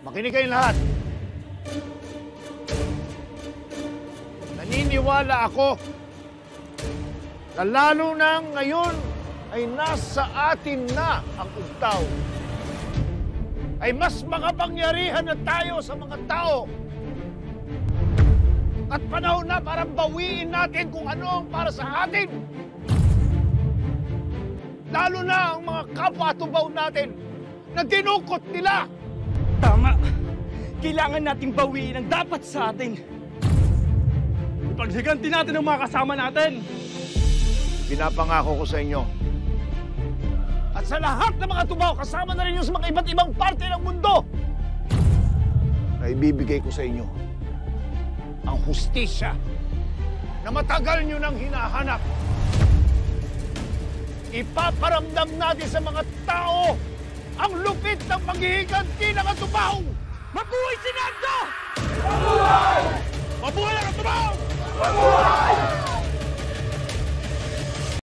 Makinig kayong lahat. Naniniwala ako na lalo na ngayon ay nasa atin na ang ugtaw. Ay mas makapangyarihan na tayo sa mga tao. At panahon na para bawiin natin kung ano ang para sa atin. Lalo na ang mga kapwa-tubaw natin na dinukot nila. Tama. Kailangan nating bawiin ang dapat sa atin. Ipagsiganti natin ang mga kasama natin. Pinapangako ko sa inyo. At sa lahat ng mga tubaw, kasama na rin yung sa mga iba't ibang parte ng mundo, na ibibigay ko sa inyo ang hustisya na matagal nyo nang hinahanap. Ipaparamdam natin sa mga tao ang lupit ng paghihiganti ng atubaw! Mabuhay si Nando! Mabuhay! Mabuhay ang atubaw! Mabuhay!